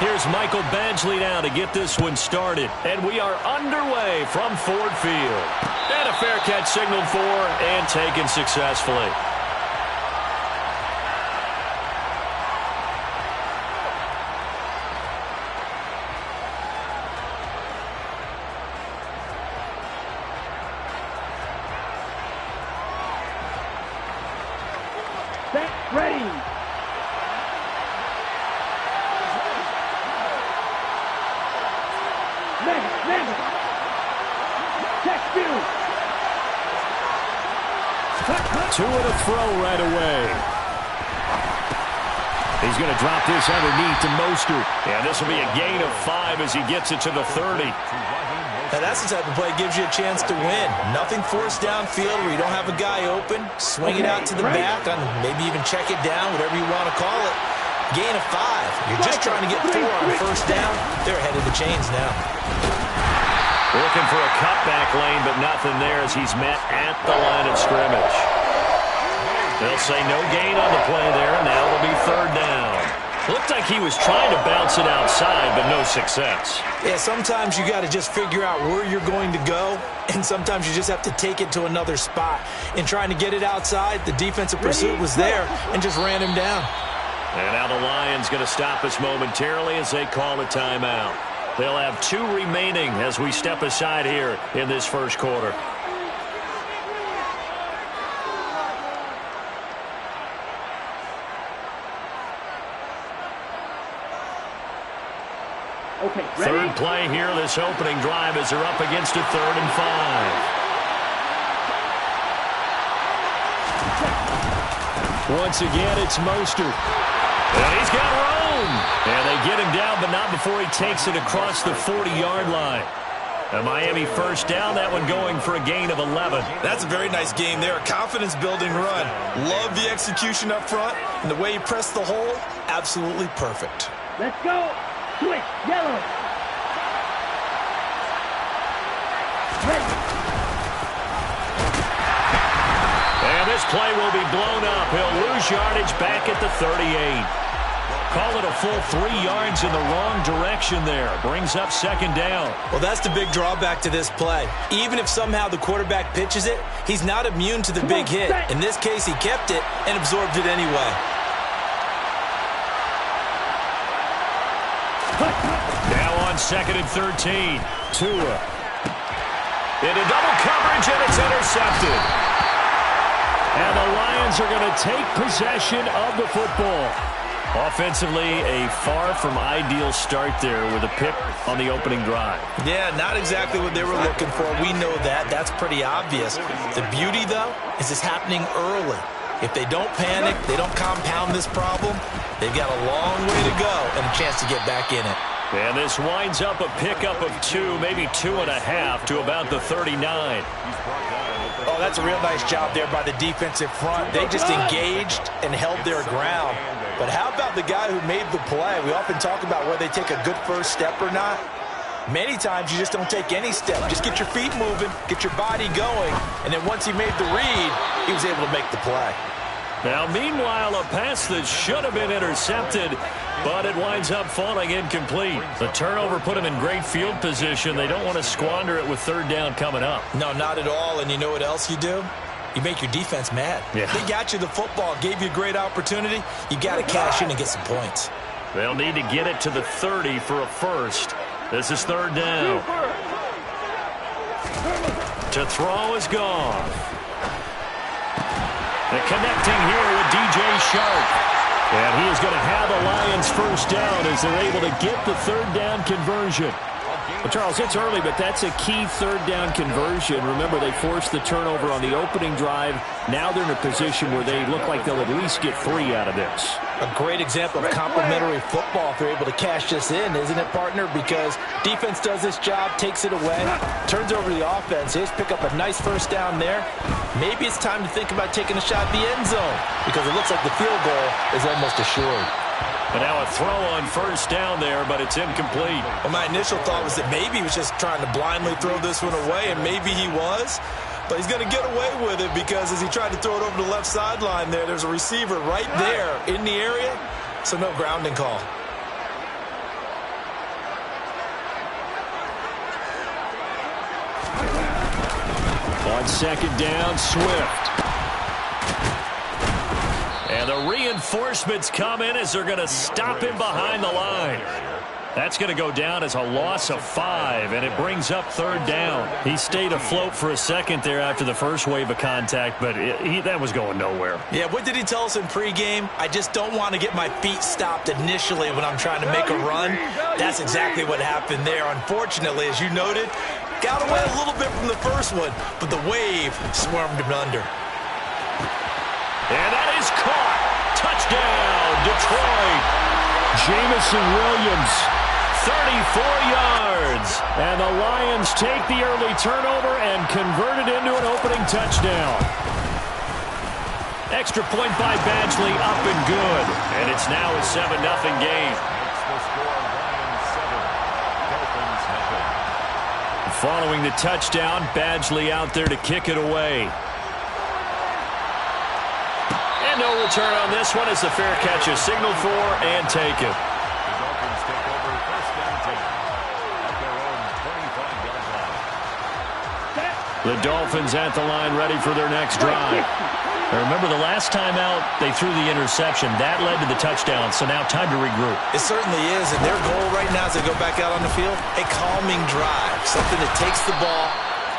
Here's Michael Badgley now to get this one started. And we are underway from Ford Field. And a fair catch signaled for and taken successfully. Ready. Two and a throw right away. He's going to drop this underneath to Mostert. And this will be a gain of 5 as he gets it to the 30. Now that's the type of play that gives you a chance to win. Nothing forced downfield where you don't have a guy open. Swing it out to the back, on maybe even check it down, whatever you want to call it. Gain of 5. You're just trying to get 4 on first down. They're ahead of the chains now. Looking for a cutback lane, but nothing there as he's met at the line of scrimmage. They'll say no gain on the play there, and now it'll be third down. Looked like he was trying to bounce it outside, but no success. Yeah, sometimes you got to just figure out where you're going to go, and sometimes you just have to take it to another spot. In trying to get it outside, the defensive pursuit was there and just ran him down. And now the Lions going to stop us momentarily as they call a timeout. They'll have 2 remaining as we step aside here in this first quarter. Okay, ready? Third play here, this opening drive as they're up against a 3rd and 5. Once again, it's Mostert. And he's got room. And they get him down, but not before he takes it across the 40-yard line. A Miami first down, that one going for a gain of 11. That's a very nice game there. A confidence-building run. Love the execution up front. And the way he pressed the hole, absolutely perfect. Let's go. Switch, yellow. Ready. And this play will be blown up. He'll lose yardage back at the 38. Call it a full 3 yards in the wrong direction there. Brings up second down. Well, that's the big drawback to this play. Even if somehow the quarterback pitches it, he's not immune to the big hit. In this case, he kept it and absorbed it anyway. Now on 2nd and 13. Tua. Into double coverage, and it's intercepted. And the Lions are going to take possession of the football. Offensively, a far from ideal start there with a pick on the opening drive. Yeah, not exactly what they were looking for. We know that. That's pretty obvious. The beauty, though, is it's happening early. If they don't panic, they don't compound this problem, they've got a long way to go and a chance to get back in it. And this winds up a pickup of 2, maybe 2.5 to about the 39. Oh, that's a real nice job there by the defensive front. They just engaged and held their ground. But how about the guy who made the play? We often talk about whether they take a good first step or not. Many times you just don't take any step. Just get your feet moving, get your body going, and then once he made the read, he was able to make the play. Now, meanwhile, a pass that should have been intercepted, but it winds up falling incomplete. The turnover put him in great field position. They don't want to squander it with third down coming up. No, not at all. And you know what else you do? You make your defense mad. Yeah. They got you the football, gave you a great opportunity. You got to cash in and get some points. They'll need to get it to the 30 for a first. This is third down. To throw is gone. And connecting here with DJ Shark. And he is going to have the Lions first down as they're able to get the third down conversion. Well, Charles, it's early, but that's a key third down conversion. Remember, they forced the turnover on the opening drive. Now they're in a position where they look like they'll at least get 3 out of this. A great example of complementary football if they're able to cash this in, isn't it, partner? Because defense does this job, takes it away, turns over the offense. They just pick up a nice first down there. Maybe it's time to think about taking a shot at the end zone because it looks like the field goal is almost assured. And now a throw on first down there, but it's incomplete. Well, my initial thought was that maybe he was just trying to blindly throw this one away, and maybe he was. But he's going to get away with it because as he tried to throw it over the left sideline there, there's a receiver right there in the area, so no grounding call. On second down, Swift. And the reinforcements come in as they're going to stop him behind the line. That's going to go down as a loss of 5, and it brings up third down. He stayed afloat for a second there after the first wave of contact, but that was going nowhere. Yeah, what did he tell us in pregame? I just don't want to get my feet stopped initially when I'm trying to make a run. That's exactly what happened there. Unfortunately, as you noted, got away a little bit from the first one, but the wave swarmed him under. And that is caught. Touchdown, Detroit. Jamison Williams, 34 yards. And the Lions take the early turnover and convert it into an opening touchdown. Extra point by Badgley, up and good. And it's now a 7-0 game. Following the touchdown, Badgley out there to kick it away. And no return on this one as the fair catch is signaled for and taken. The Dolphins at the line ready for their next drive. Now remember, the last time out, they threw the interception. That led to the touchdown, so now time to regroup. It certainly is, and their goal right now as they go back out on the field, a calming drive, something that takes the ball,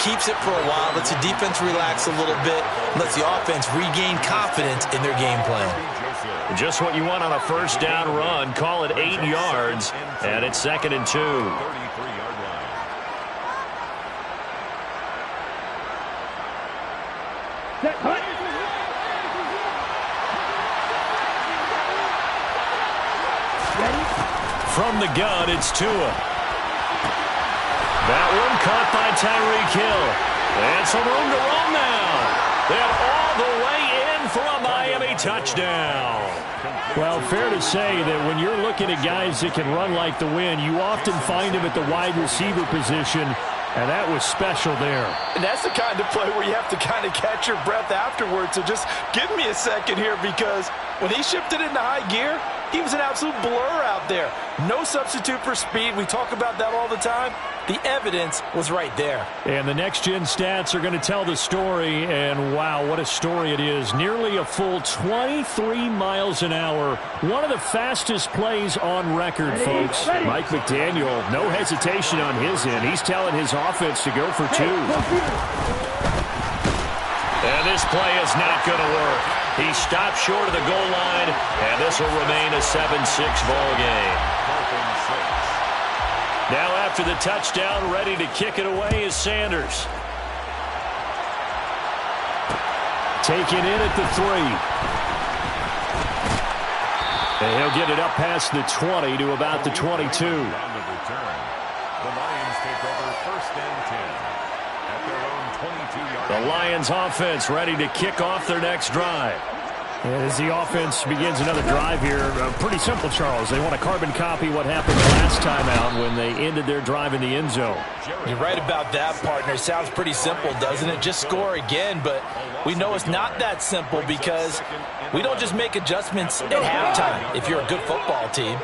keeps it for a while, lets the defense relax a little bit, lets the offense regain confidence in their game plan. Just what you want on a first down run. Call it 8 yards, and it's 2nd and 2. From the gun, it's Tua. That one caught by Tyreek Hill. And some room to roam now. And all the way in for a Miami touchdown. Well, fair to say that when you're looking at guys that can run like the wind, you often find them at the wide receiver position, and that was special there. And that's the kind of play where you have to kind of catch your breath afterwards. So just give me a second here, because when he shifted into high gear, he was an absolute blur out there. No substitute for speed. We talk about that all the time. The evidence was right there. And the next-gen stats are going to tell the story, and wow, what a story it is. Nearly a full 23 miles an hour. One of the fastest plays on record, folks. Mike McDaniel, no hesitation on his end. He's telling his offense to go for 2. And this play is not going to work. He stopped short of the goal line, and this will remain a 7-6 ball game. Now after the touchdown, ready to kick it away is Sanders. Taken in at the 3. And he'll get it up past the 20 to about the 22. The Lions take over 1st and 10. The Lions offense ready to kick off their next drive. As the offense begins another drive here, pretty simple, Charles. They want to carbon copy what happened the last time out when they ended their drive in the end zone. You're right about that, partner. Sounds pretty simple, doesn't it? Just score again, but we know it's not that simple because we don't just make adjustments at halftime if you're a good football team.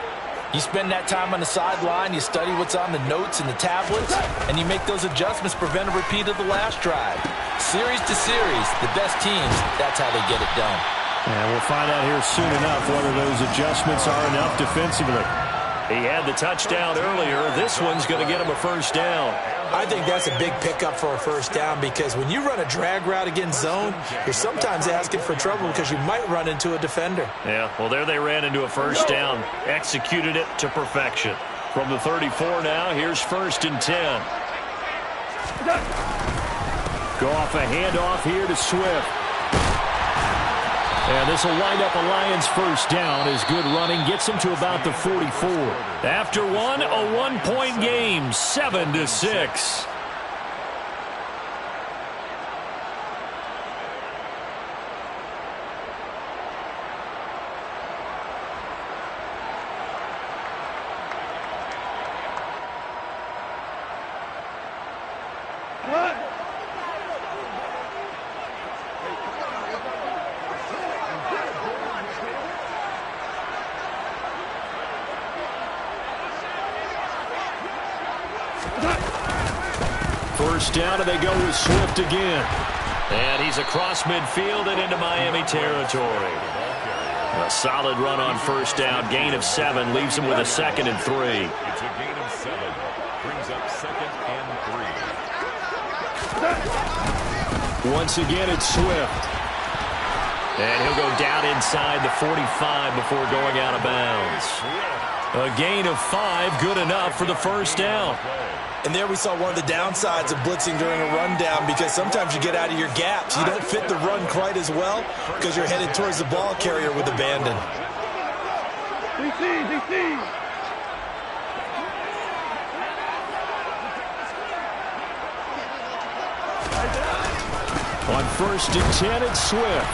You spend that time on the sideline, you study what's on the notes and the tablets, and you make those adjustments, prevent a repeat of the last drive. Series to series, the best teams, that's how they get it done. And we'll find out here soon enough whether those adjustments are enough defensively. He had the touchdown earlier. This one's going to get him a first down. I think that's a big pickup for a first down because when you run a drag route against zone, you're sometimes asking for trouble because you might run into a defender. Yeah, well, there they ran into a first down. Executed it to perfection. From the 34 now, here's 1st and 10. Go off a handoff here to Swift. And this will wind up a Lions first down as good running gets him to about the 44. After one, a one-point game, 7-6. First down, and they go with Swift again. And he's across midfield and into Miami territory. A solid run on first down. Gain of 7 leaves him with a 2nd and 3. It's a gain of 7. Brings up 2nd and 3. Once again, it's Swift. And he'll go down inside the 45 before going out of bounds. A gain of 5, good enough for the first down. And there we saw one of the downsides of blitzing during a rundown, because sometimes you get out of your gaps. You don't fit the run quite as well because you're headed towards the ball carrier with abandon. On 1st and 10, it's Swift.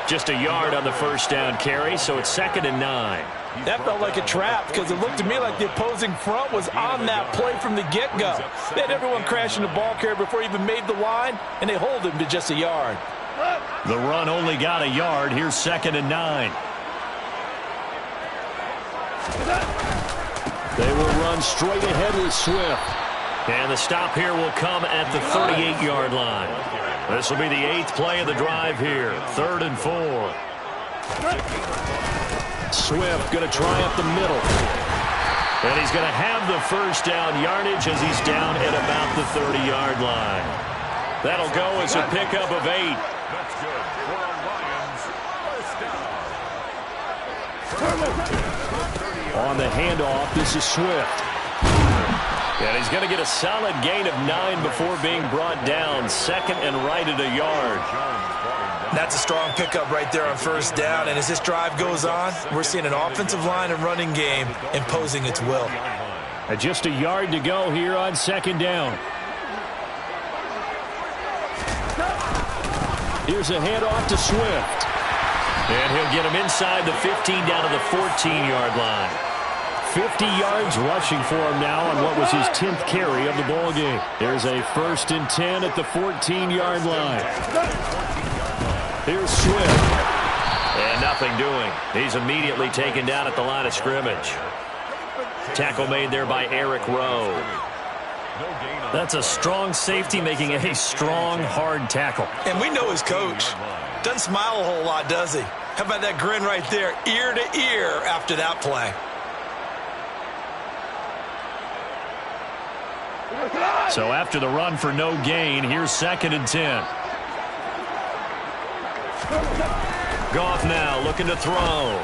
Just a yard on the first down carry, so it's 2nd and 9. That felt like a trap, because it looked to me like the opposing front was on that play from the get-go. They had everyone crashing the ball carrier before he even made the line, and they hold him to just a yard. The run only got a yard. Here's 2nd and 9. They will run straight ahead with Swift. And the stop here will come at the 38-yard line. This will be the 8th play of the drive here. 3rd and 4. Swift going to try up the middle. And he's going to have the first down yardage as he's down at about the 30-yard line. That'll go as a pickup of 8. That's good for our Lions. First down. On the handoff, this is Swift. And he's going to get a solid gain of 9 before being brought down. 2nd and right at a yard. That's a strong pickup right there on first down. And as this drive goes on, we're seeing an offensive line and running game imposing its will. Just a yard to go here on 2nd down. Here's a handoff to Swift. And he'll get him inside the 15 down to the 14-yard line. 50 yards rushing for him now on what was his 10th carry of the ball game. There's a 1st and 10 at the 14-yard line. Here's Swift. And nothing doing. He's immediately taken down at the line of scrimmage. Tackle made there by Eric Rowe. That's a strong safety making a strong, hard tackle. And we know his coach. Doesn't smile a whole lot, does he? How about that grin right there, ear to ear after that play? So after the run for no gain, here's 2nd and 10. Goff now looking to throw.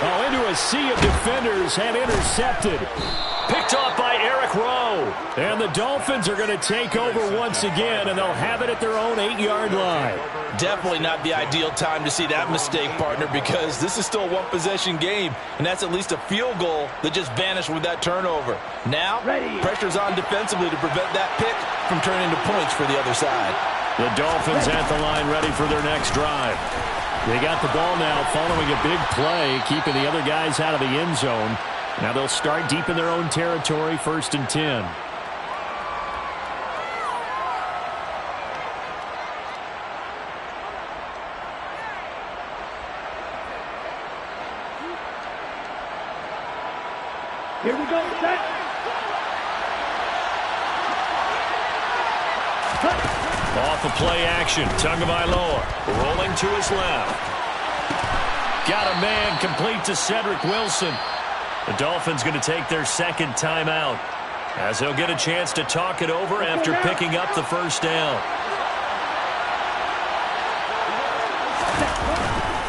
Oh, into a sea of defenders and intercepted. Picked off by Eric Rowe. And the Dolphins are going to take over once again, and they'll have it at their own 8-yard line. Definitely not the ideal time to see that mistake, partner, because this is still a one-possession game, and that's at least a field goal that just vanished with that turnover. Now, pressure's on defensively to prevent that pick from turning into points for the other side. The Dolphins at the line ready for their next drive. They got the ball now following a big play, keeping the other guys out of the end zone. Now they'll start deep in their own territory, 1st and 10. Here we go, set. Off of play action, Tagovailoa rolling to his left. Got a man complete to Cedric Wilson. The Dolphins going to take their 2nd timeout as they'll get a chance to talk it over after picking up the first down.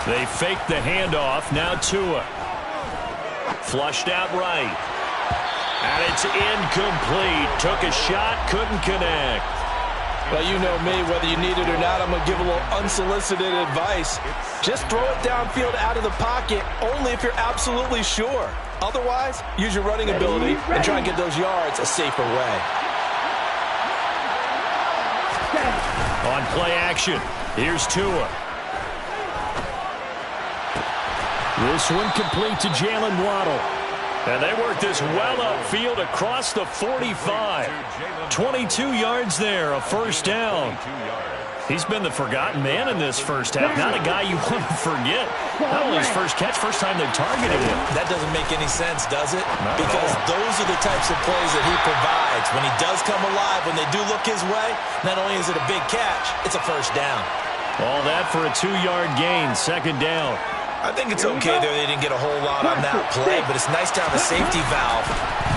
They fake the handoff. Now Tua. Flushed out right. And it's incomplete. Took a shot, couldn't connect. Well, you know me, whether you need it or not, I'm going to give a little unsolicited advice. Just throw it downfield out of the pocket, only if you're absolutely sure. Otherwise, use your running ability and try and get those yards a safer way. On play action, here's Tua. This one complete to Jalen Waddle. And they work this well upfield across the 45. 22 yards there, a first down. He's been the forgotten man in this first half. Not a guy you want to forget. Not only his first catch, first time they've targeted him. That doesn't make any sense, does it? Because those are the types of plays that he provides. When he does come alive, when they do look his way, not only is it a big catch, it's a first down. All that for a 2-yard gain, second down. I think it's okay there they didn't get a whole lot on that play, but it's nice to have a safety valve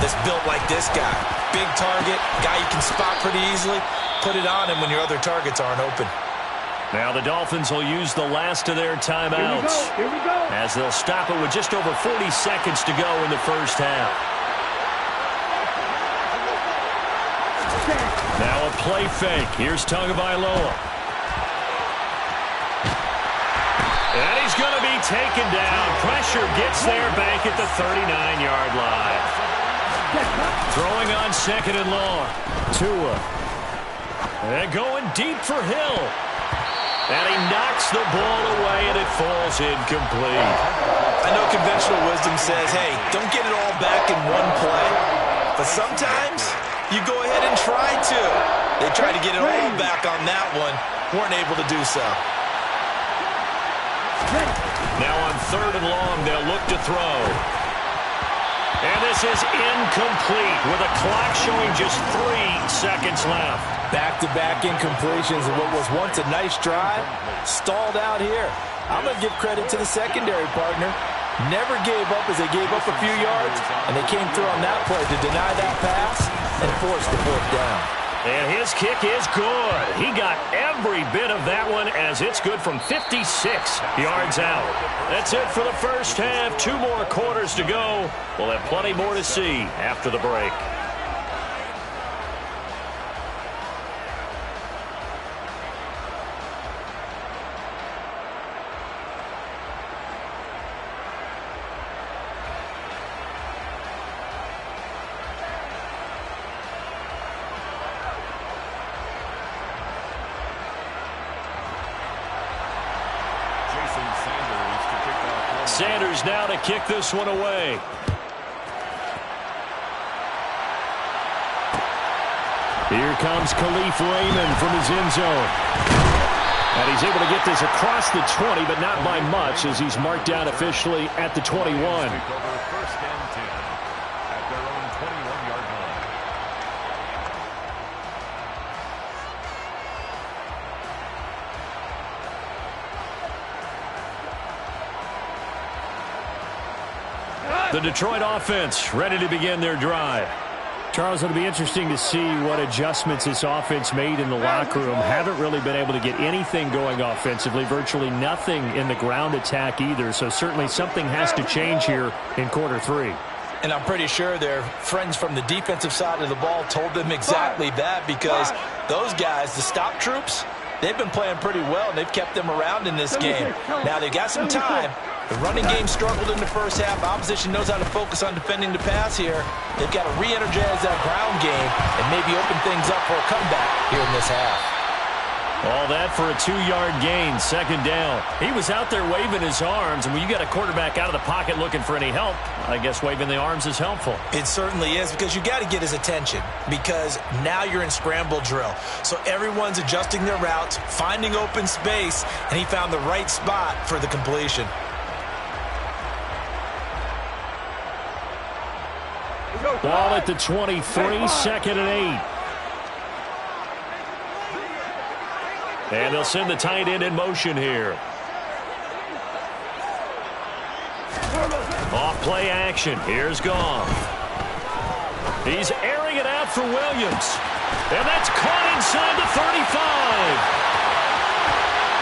that's built like this guy. Big target, guy you can spot pretty easily. Put it on him when your other targets aren't open. Now the Dolphins will use the last of their timeouts. Here we go. As they'll stop it with just over 40 seconds to go in the first half. Now a play fake. Here's Tagovailoa. And he's going to be taken down. Pressure gets there back at the 39-yard line. Throwing on second and long. Tua. And going deep for Hill. And he knocks the ball away, and it falls incomplete. I know conventional wisdom says, hey, don't get it all back in one play. But sometimes you go ahead and try to. They tried to get it all back on that one. Weren't able to do so. Now on third and long, they'll look to throw. And this is incomplete with a clock showing just 3 seconds left. Back-to-back incompletions of what was once a nice drive. Stalled out here. I'm going to give credit to the secondary partner. Never gave up as they gave up a few yards, and they came through on that play to deny that pass and force the fourth down. And his kick is good. He got every bit of that one as it's good from 56 yards out. That's it for the first half. 2 more quarters to go. We'll have plenty more to see after the break. Sanders now to kick this one away. Here comes Khalif Raymond from his end zone. And he's able to get this across the 20, but not by much as he's marked down officially at the 21. First and 10 at their own 21-yard line. The Detroit offense ready to begin their drive. Charles, it'll be interesting to see what adjustments this offense made in the locker room. Haven't really been able to get anything going offensively, virtually nothing in the ground attack either. So certainly something has to change here in quarter 3. And I'm pretty sure their friends from the defensive side of the ball told them exactly that, because those guys, the stop troops, they've been playing pretty well, and they've kept them around in this game. Now they've got some time. The running game struggled in the first half. Opposition knows how to focus on defending the pass here. They've got to re-energize that ground game and maybe open things up for a comeback here in this half. All that for a 2-yard gain, second down. He was out there waving his arms, and when you got a quarterback out of the pocket looking for any help, I guess waving the arms is helpful. It certainly is, because you got to get his attention, because now you're in scramble drill. So everyone's adjusting their routes, finding open space, and he found the right spot for the completion. Ball at the 23, second and 8. And they'll send the tight end in motion here. Off play action. Here's Goff. He's airing it out for Williams. And that's caught inside the 35.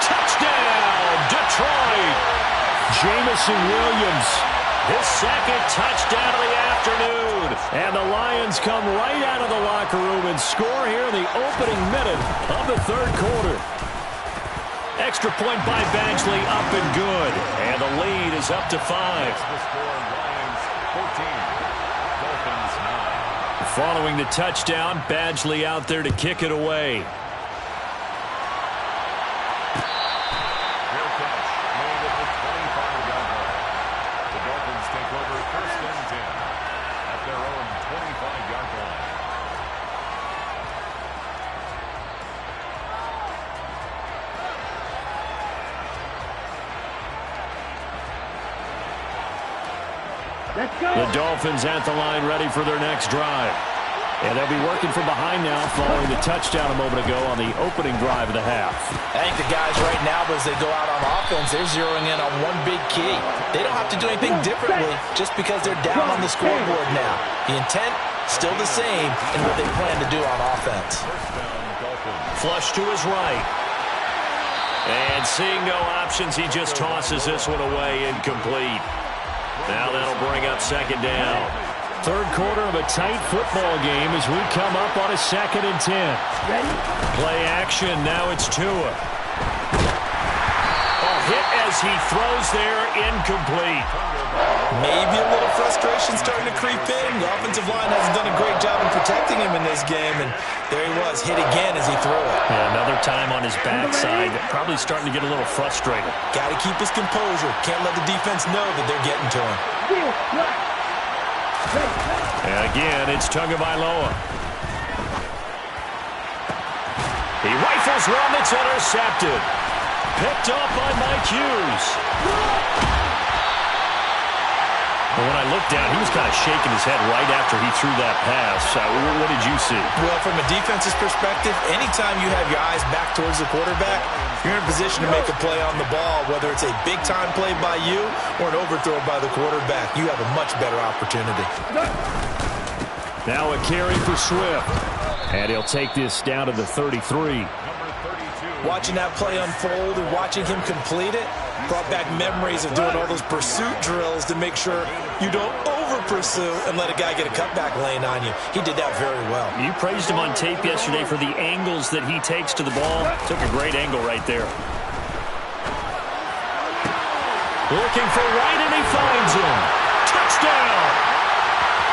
Touchdown, Detroit. Jamison Williams, his second touchdown of the afternoon. And the Lions come right out of the locker room and score here in the opening minute of the third quarter. Extra point by Badgley, up and good. And the lead is up to 5. The score, Lions 14, Dolphins 9. Following the touchdown, Badgley out there to kick it away. Their catch made at the 25-yard line. The Dolphins take over first and 10 at their own 25-yard line. Let's go. The Dolphins at the line ready for their next drive. And they'll be working from behind now following the touchdown a moment ago on the opening drive of the half. I think the guys right now, as they go out on offense, they're zeroing in on one big key. They don't have to do anything differently just because they're down on the scoreboard now. The intent, still the same in what they plan to do on offense. Flush to his right. And seeing no options, he just tosses this one away, incomplete. Now that'll bring up second down. Third quarter of a tight football game as we come up on a 2nd and 10. Ready? Play action. Now it's Tua. Oh, hit as he throws there, incomplete. Maybe a little frustration starting to creep in. The offensive line hasn't done a great job in protecting him in this game, and there he was, hit again as he threw it. Yeah, another time on his backside, probably starting to get a little frustrated. Got to keep his composure. Can't let the defense know that they're getting to him. And again, it's Tagovailoa. He rifles one that's intercepted. Picked up by Mike Hughes. But when I looked down, he was kind of shaking his head right after he threw that pass. What did you see? Well, from a defense's perspective, anytime you have your eyes back towards the quarterback, you're in a position to make a play on the ball, whether it's a big-time play by you or an overthrow by the quarterback. You have a much better opportunity. Now a carry for Swift. And he'll take this down to the 33. Watching that play unfold and watching him complete it brought back memories of doing all those pursuit drills to make sure you don't over-pursue and let a guy get a cutback lane on you. He did that very well. You praised him on tape yesterday for the angles that he takes to the ball. Took a great angle right there. Looking for Wright, and he finds him. Touchdown!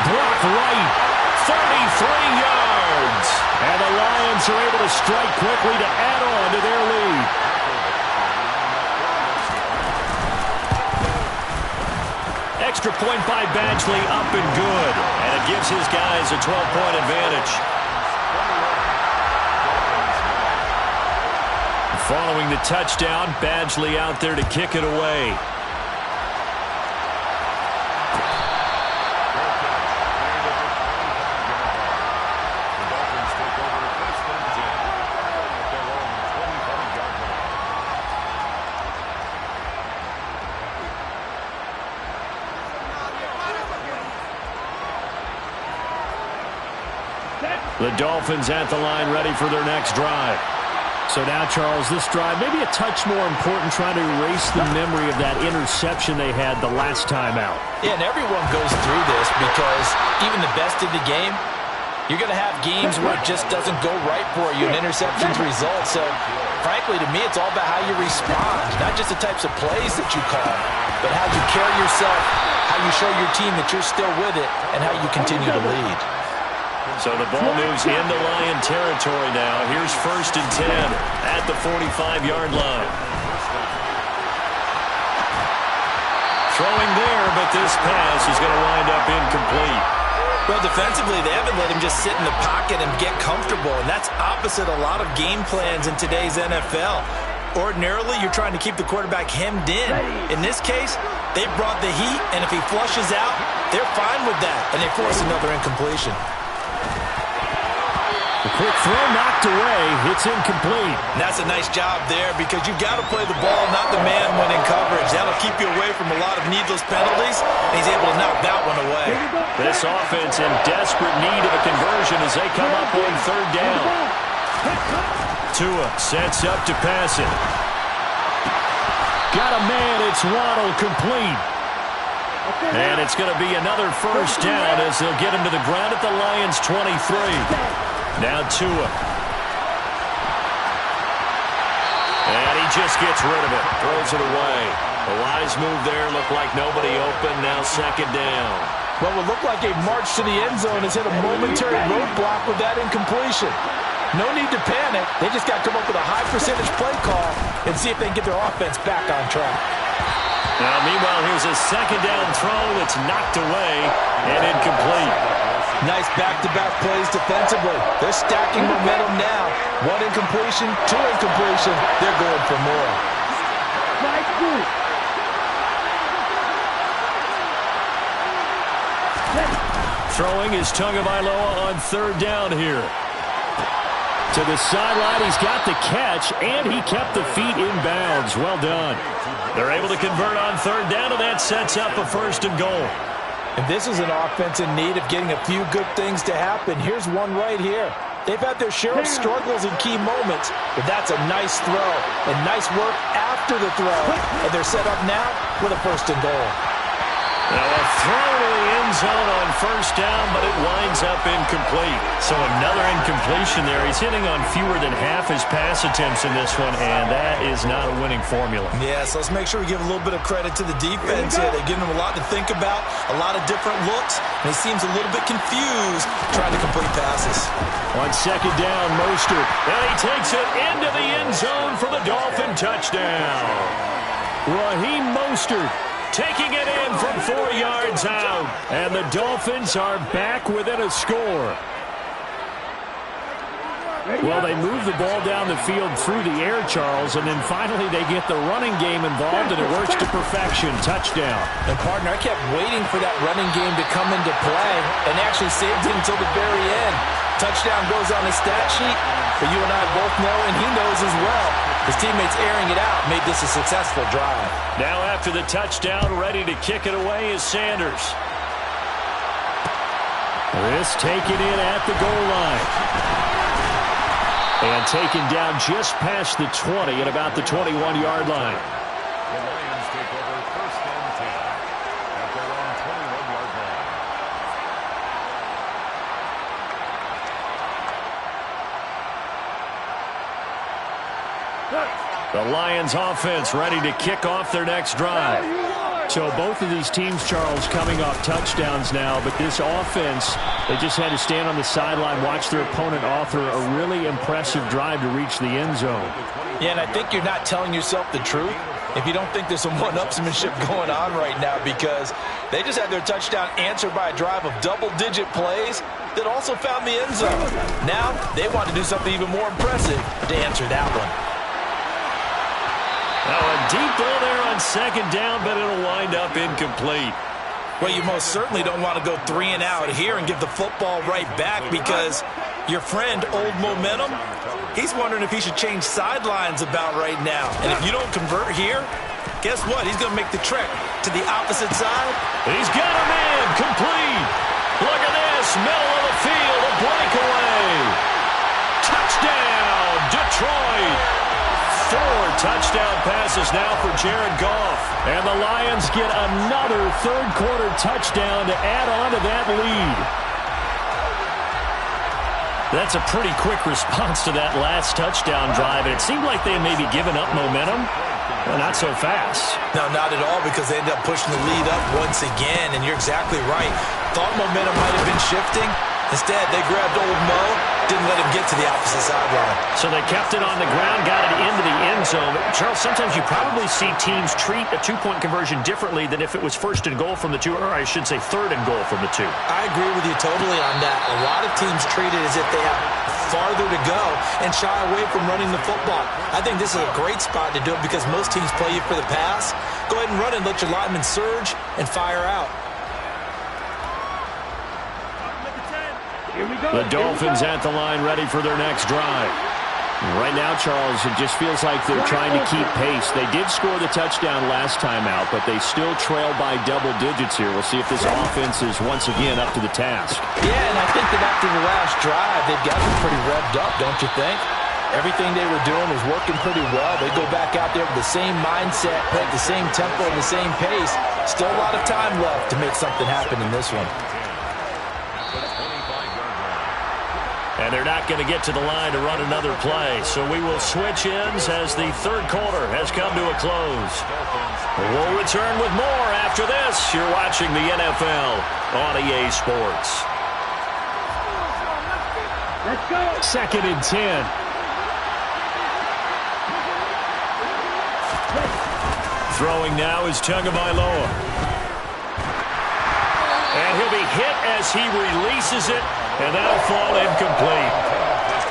Brock Wright, 33 yards. And the Lions are able to strike quickly to add on to their lead. Extra point by Badgley, up and good. And it gives his guys a 12-point advantage. Following the touchdown, Badgley out there to kick it away. The Dolphins at the line ready for their next drive. So now, Charles, this drive maybe a touch more important, trying to erase the memory of that interception they had the last time out. Yeah, and everyone goes through this because even the best in the game, you're going to have games where it just doesn't go right for you, and interceptions result. So, frankly, to me, it's all about how you respond, not just the types of plays that you call, but how you carry yourself, how you show your team that you're still with it, and how you continue to lead. So the ball moves into Lion territory now. Here's 1st and 10 at the 45-yard line. Throwing there, but this pass is going to wind up incomplete. Well, defensively, they haven't let him just sit in the pocket and get comfortable, and that's opposite a lot of game plans in today's NFL. Ordinarily, you're trying to keep the quarterback hemmed in. In this case, they brought the heat, and if he flushes out, they're fine with that, and they force another incompletion. The quick throw knocked away. It's incomplete. And that's a nice job there because you've got to play the ball, not the man when in coverage. That'll keep you away from a lot of needless penalties, and he's able to knock that one away. This offense in desperate need of a conversion as they come up on 3rd down. Tua sets up to pass it. Got a man. It's Waddle, complete. And it's going to be another 1st down as they'll get him to the ground at the Lions' 23. Now Tua. And he just gets rid of it. Throws it away. A wise move there. Looked like nobody open. Now 2nd down. What would look like a march to the end zone has hit a momentary roadblock with that incompletion. No need to panic. They just got to come up with a high percentage play call and see if they can get their offense back on track. Now, meanwhile, here's a 2nd down throw that's knocked away and incomplete. Nice back-to-back plays defensively. They're stacking momentum now. 1 incompletion, 2 incompletion. They're going for more. Throwing is Tagovailoa on third down here. To the sideline, he's got the catch, and he kept the feet in bounds. Well done. They're able to convert on third down, and that sets up a 1st and goal. And this is an offense in need of getting a few good things to happen. Here's one right here. They've had their share of struggles in key moments, but that's a nice throw and nice work after the throw. And they're set up now with a 1st and goal. Now a throw to the end zone on 1st down, but it winds up incomplete. So another incompletion there. He's hitting on fewer than half his pass attempts in this one, and that is not a winning formula. Yeah, so let's make sure we give a little bit of credit to the defense here. They're giving him a lot to think about, a lot of different looks, and he seems a little bit confused trying to complete passes. On 2nd down, Mostert. And he takes it into the end zone for the Dolphin touchdown. Raheem Mostert taking it in from 4 yards out. And the Dolphins are back within a score. Well, they move the ball down the field through the air, Charles, and then finally they get the running game involved, and it works to perfection. Touchdown. And, partner, I kept waiting for that running game to come into play and actually saved him until the very end. Touchdown goes on his stat sheet, but you and I both know, and he knows as well, his teammates airing it out made this a successful drive. Now after the touchdown, ready to kick it away is Sanders. This taken in at the goal line. And taken down just past the 20 at about the 21-yard line. The Lions take over 1st and 10 at their own 21-yard line. The Lions offense ready to kick off their next drive. So both of these teams, Charles, coming off touchdowns now, but this offense, they just had to stand on the sideline, watch their opponent author a really impressive drive to reach the end zone. Yeah, and I think you're not telling yourself the truth if you don't think there's some one-upsmanship going on right now, because they just had their touchdown answered by a drive of double-digit plays that also found the end zone. Now they want to do something even more impressive to answer that one. Now a deep ball there on 2nd down, but it'll wind up incomplete. Well, you most certainly don't want to go 3 and out here and give the football right back, because your friend, Old Momentum, he's wondering if he should change sidelines about right now. And if you don't convert here, guess what? He's going to make the trek to the opposite side. He's got a man complete. Look at this, middle of the field, a breakaway. Touchdown, Detroit. 4 touchdown passes now for Jared Goff. And the Lions get another 3rd quarter touchdown to add on to that lead. That's a pretty quick response to that last touchdown drive. And it seemed like they had maybe given up momentum. Well, not so fast. No, not at all, because they ended up pushing the lead up once again. And you're exactly right. Thought momentum might have been shifting. Instead, they grabbed Old Mo, didn't let him get to the opposite sideline. So they kept it on the ground, got it into the end zone. Charles, sometimes you probably see teams treat a 2-point conversion differently than if it was 1st and goal from the 2, or I should say 3rd and goal from the 2. I agree with you totally on that. A lot of teams treat it as if they have farther to go and shy away from running the football. I think this is a great spot to do it, because most teams play you for the pass. Go ahead and run it, let your linemen surge and fire out. The Dolphins at the line, ready for their next drive. Right now, Charles, it just feels like they're trying to keep pace. They did score the touchdown last time out, but they still trail by double digits here. We'll see if this offense is once again up to the task. Yeah, and I think that after the last drive, they've got them pretty revved up, don't you think? Everything they were doing was working pretty well. They go back out there with the same mindset, play at the same tempo and the same pace. Still a lot of time left to make something happen in this one. And they're not going to get to the line to run another play. So we will switch ends as the 3rd quarter has come to a close. We'll return with more after this. You're watching the NFL on EA Sports. Let's go. 2nd and 10. Throwing now is Tagovailoa. And he'll be hit as he releases it. And that'll fall incomplete.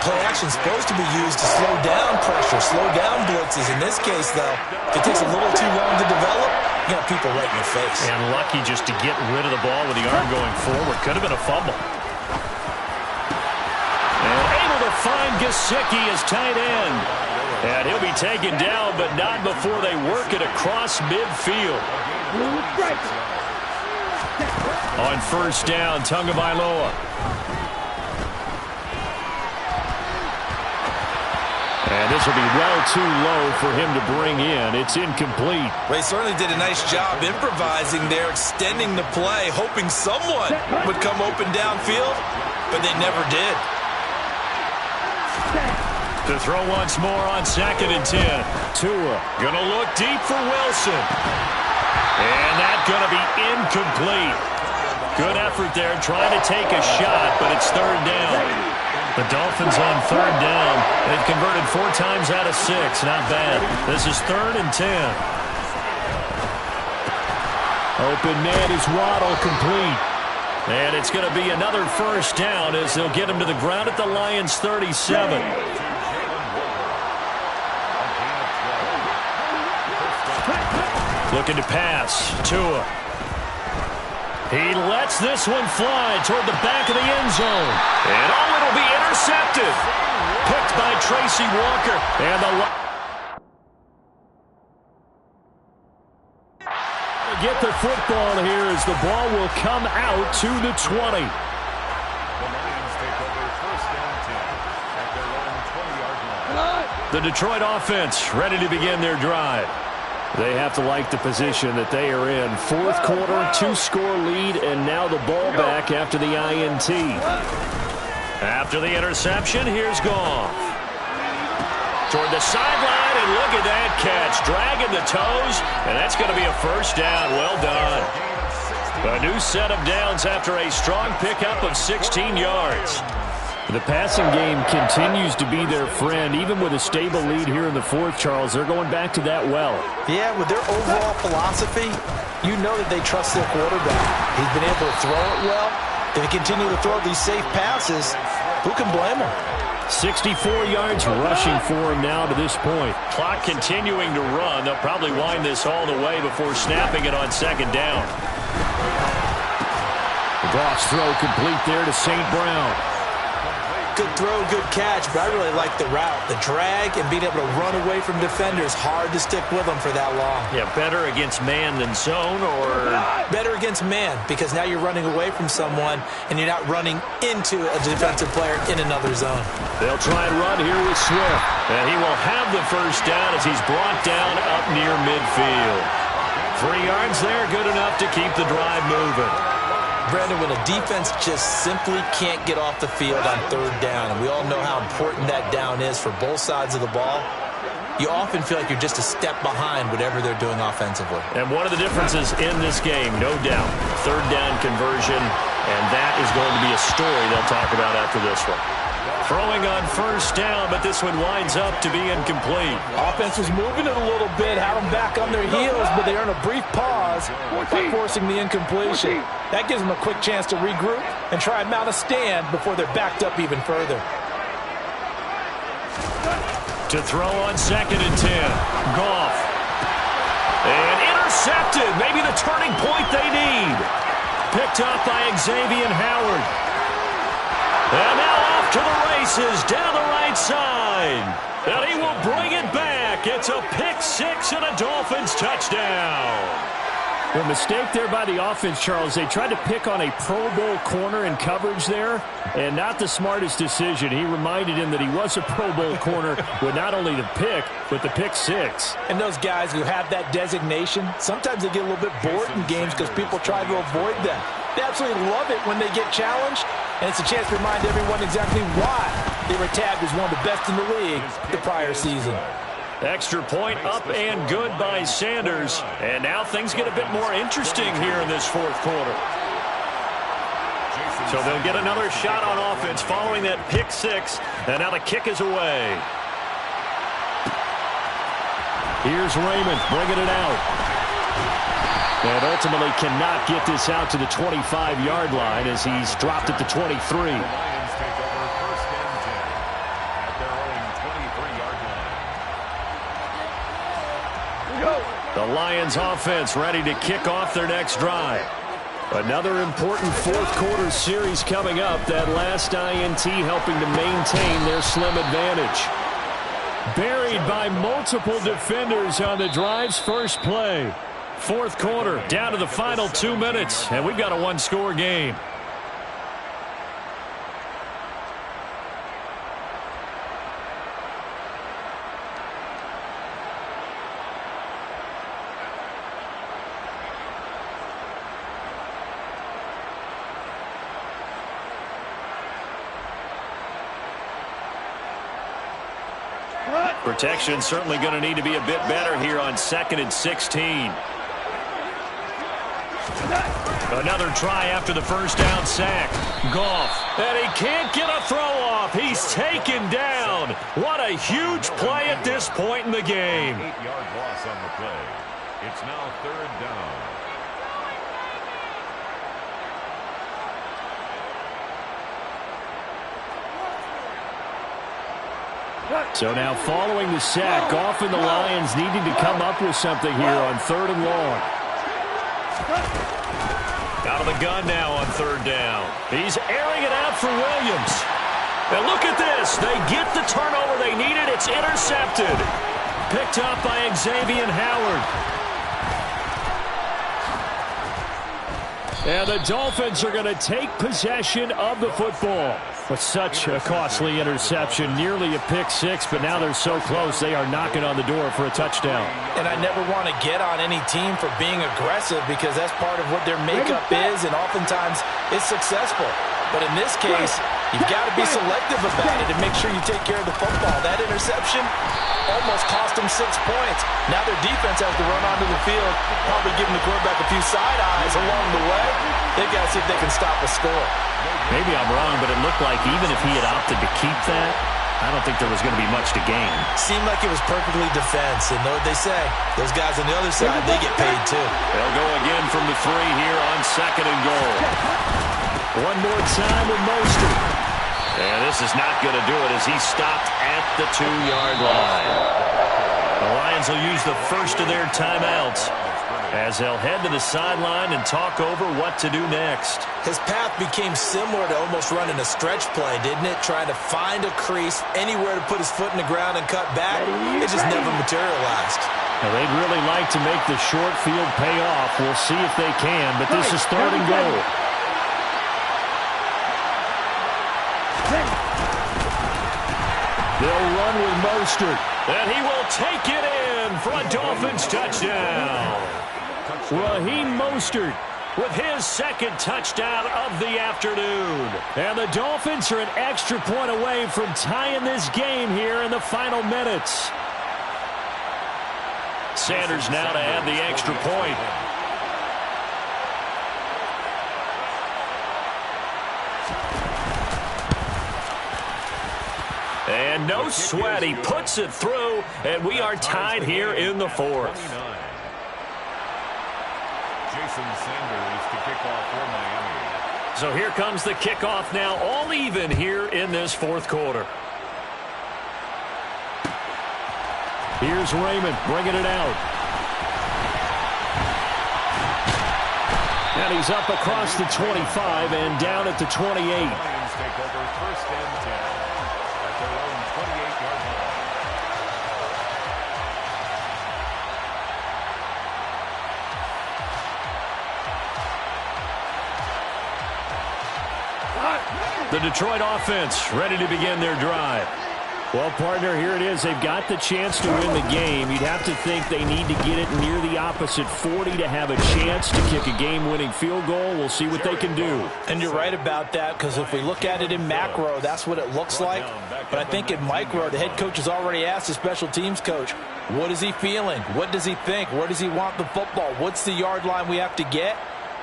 Play action is supposed to be used to slow down pressure, slow down blitzes. In this case, though, if it takes a little too long to develop, you got people right in the face. And lucky just to get rid of the ball with the arm going forward. Could have been a fumble. And able to find Gesicki as tight end. And he'll be taken down, but not before they work it across midfield. On first down, Tagovailoa. And this will be well too low for him to bring in. It's incomplete. Well, he certainly did a nice job improvising there, extending the play, hoping someone would come open downfield, but they never did. To throw once more on 2nd and 10. Tua going to look deep for Wilson. And that's going to be incomplete. Good effort there, trying to take a shot, but it's 3rd down. The Dolphins on 3rd down. They've converted 4 times out of 6. Not bad. This is 3rd and 10. Open man is Waddle, complete. And it's going to be another first down as they'll get him to the ground at the Lions' 37. Looking to pass. Tua. He lets this one fly toward the back of the end zone. And it'll be intercepted. Picked by Tracy Walker. And the get the football here as the ball will come out to the 20. The Lions take over 1st and 10 at their own 20-yard line. The Detroit offense ready to begin their drive. They have to like the position that they are in. 4th quarter, 2-score lead, and now the ball back after the INT. After the interception, here's Goff. Toward the sideline, and look at that catch. Dragging the toes, and that's going to be a first down. Well done. A new set of downs after a strong pickup of 16 yards. The passing game continues to be their friend. Even with a stable lead here in the 4th, Charles, they're going back to that well. Yeah, with their overall philosophy, you know that they trust their quarterback. He's been able to throw it well. If they continue to throw these safe passes, who can blame them? 64 yards rushing for him now to this point. Clock continuing to run. They'll probably wind this all the way before snapping it on 2nd down. Goff's throw complete there to St. Brown. Good throw, good catch, but I really like the route. The drag and being able to run away from defenders. Hard to stick with them for that long. Yeah, better against man than zone, or? Better against man, because now you're running away from someone and you're not running into a defensive player in another zone. They'll try and run here with Swift. And he will have the first down as he's brought down up near midfield. 3 yards there, good enough to keep the drive moving. Brandon, when a defense just simply can't get off the field on 3rd down, and we all know how important that down is for both sides of the ball, you often feel like you're just a step behind whatever they're doing offensively. And one of the differences in this game, no doubt, 3rd down conversion, and that is going to be a story they'll talk about after this one. Throwing on first down, but this one winds up to be incomplete. Offense was moving it a little bit, had them back on their heels, but they earn a brief pause by forcing the incompletion. That gives them a quick chance to regroup and try and mount a stand before they're backed up even further. To throw on 2nd and 10. Goff. And intercepted. Maybe the turning point they need. Picked up by Xavier Howard. And now off to the races down the right side. And he will bring it back. It's a pick 6 and a Dolphins touchdown. Well, mistake there by the offense, Charles. They tried to pick on a Pro Bowl corner in coverage there, and not the smartest decision. He reminded him that he was a Pro Bowl corner with not only the pick, but the pick 6. And those guys who have that designation, sometimes they get a little bit bored in games because people try to avoid them. They absolutely love it when they get challenged, and it's a chance to remind everyone exactly why they were tagged as one of the best in the league the prior season. Extra point up and good by Sanders. And now things get a bit more interesting here in this 4th quarter. So they'll get another shot on offense following that pick 6. And now the kick is away. Here's Raymond bringing it out. And ultimately cannot get this out to the 25-yard line as he's dropped at the 23. The Lions Lions offense ready to kick off their next drive. Another important fourth-quarter series coming up. That last INT helping to maintain their slim advantage. Buried by multiple defenders on the drive's first play. Fourth quarter, down to the final 2 minutes, and we've got a one-score game. Protection certainly going to need to be a bit better here on 2nd and 16. Another try after the first down sack. Goff, and he can't get a throw off. He's taken down. What a huge play at this point in the game. 8-yard loss on the play. It's now 3rd down. So now following the sack, Goff and the Lions needing to come up with something here on 3rd and long. Out of the gun now on 3rd down. He's airing it out for Williams. And look at this. They get the turnover they needed. It's intercepted. Picked up by Xavier Howard. And the Dolphins are going to take possession of the football. But such a costly interception, nearly a pick six, but now they're so close they are knocking on the door for a touchdown. And I never want to get on any team for being aggressive because that's part of what their makeup is, and oftentimes it's successful. But in this case, you've got to be selective about it and make sure you take care of the football. That interception almost cost them 6 points. Now their defense has to run onto the field, probably giving the quarterback a few side eyes along the way. They've got to see if they can stop a score. Maybe I'm wrong, but it looked like even if he had opted to keep that, I don't think there was going to be much to gain. Seemed like it was perfectly defense, and know what they say. Those guys on the other side, they get paid too. They'll go again from the 3 here on 2nd and goal. One more time with Mostert. And this is not going to do it as he stopped at the 2-yard line. The Lions will use the first of their timeouts as they'll head to the sideline and talk over what to do next. His path became similar to almost running a stretch play, didn't it? Trying to find a crease, anywhere to put his foot in the ground and cut back. It just never materialized. Now, they'd really like to make the short field pay off. We'll see if they can, but this is 3rd and goal. They'll run with Mostert, and he will take it in for a Dolphins touchdown. Raheem Mostert with his 2nd touchdown of the afternoon. And the Dolphins are an extra point away from tying this game here in the final minutes. Sanders now to add the extra point. And no sweat, he puts it through, and we are tied here in the 4th. Jason Sanders to kick off for Miami. So here comes the kickoff now, all even here in this 4th quarter. Here's Raymond bringing it out. And he's up across the 25 and down at the 28. Lions take over 1st and 10 at their own 28-yard line. The Detroit offense ready to begin their drive. Well, partner, here it is. They've got the chance to win the game. You'd have to think they need to get it near the opposite 40 to have a chance to kick a game-winning field goal. We'll see what they can do. And you're right about that, because if we look at it in macro, that's what it looks like. But I think in micro, the head coach has already asked the special teams coach, what is he feeling? What does he think? Where does he want the football? What's the yard line we have to get?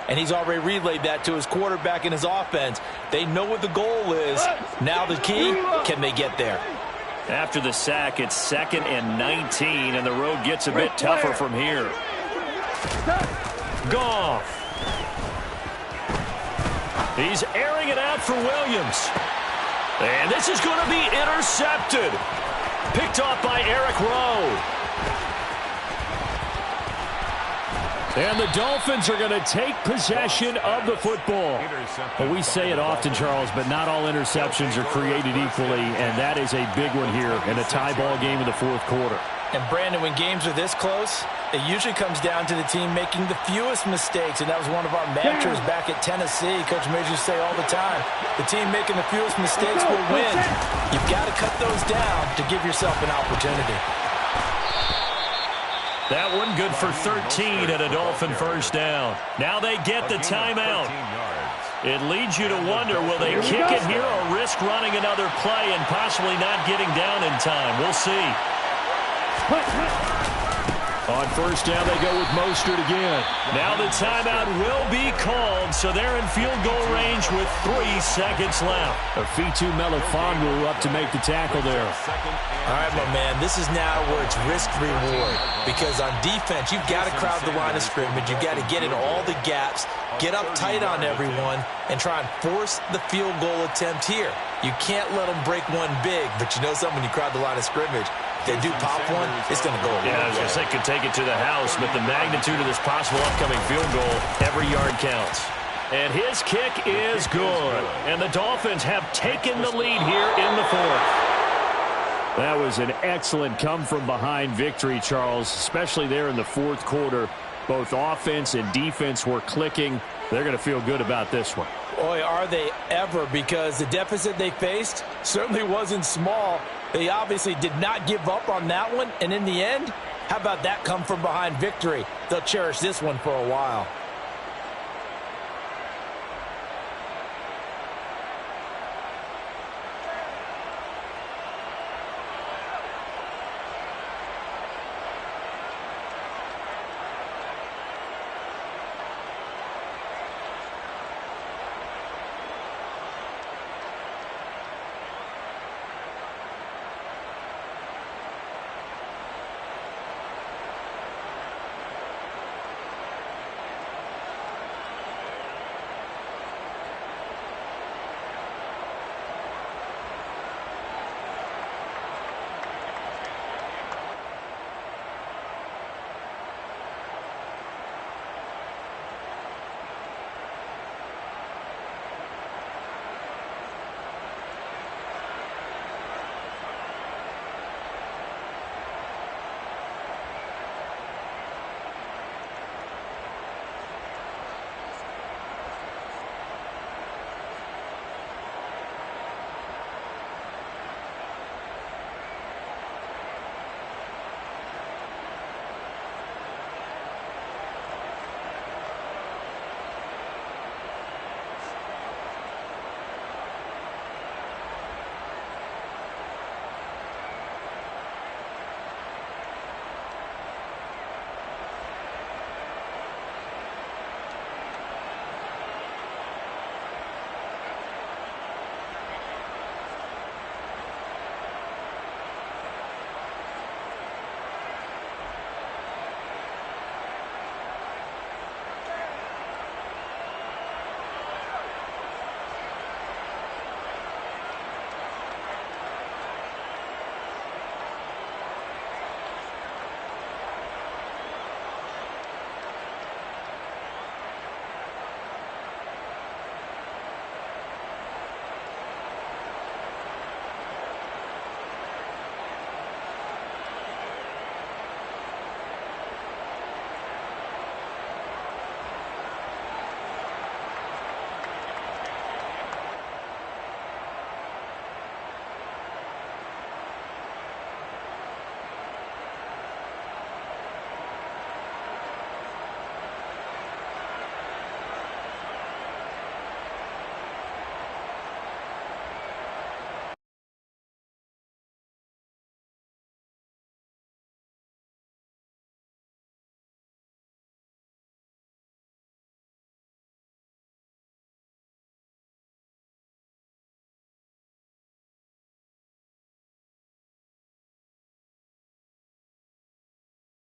And he's already relayed that to his quarterback and his offense. They know what the goal is. Now the key, can they get there? After the sack, it's 2nd and 19, and the road gets a bit tougher from here. Goff. He's airing it out for Williams. And this is going to be intercepted. Picked off by Eric Rowe. And the Dolphins are going to take possession of the football. Well, we say it often, Charles, but not all interceptions are created equally, and that is a big one here in a tie ball game in the fourth quarter. And, Brandon, when games are this close, it usually comes down to the team making the fewest mistakes, and that was one of our mantras back at Tennessee. Coach Major used to say all the time, the team making the fewest mistakes will win. You've got to cut those down to give yourself an opportunity. That one good for 13 and a Dolphin first down. Now they get the timeout. It leads you to wonder, will they kick it here or risk running another play and possibly not getting down in time? We'll see. On first down, they go with Mostert again. Now the timeout will be called, so they're in field goal range with 3 seconds left. Afitu Melifonwu up to make the tackle there. All right, my man, this is now where it's risk-reward. Because on defense, you've got to crowd the line of scrimmage. You've got to get in all the gaps, get up tight on everyone, and try and force the field goal attempt here. You can't let them break one big, but you know something, when you crowd the line of scrimmage, if they do pop one, it's going to go away. Yeah, I was going to say could take it to the house, but the magnitude of this possible upcoming field goal, every yard counts. And his kick is good. And the Dolphins have taken the lead here in the fourth. That was an excellent come-from-behind victory, Charles, especially there in the fourth quarter. Both offense and defense were clicking. They're going to feel good about this one. Boy, are they ever, because the deficit they faced certainly wasn't small. They obviously did not give up on that one, and in the end, how about that come-from-behind victory? They'll cherish this one for a while.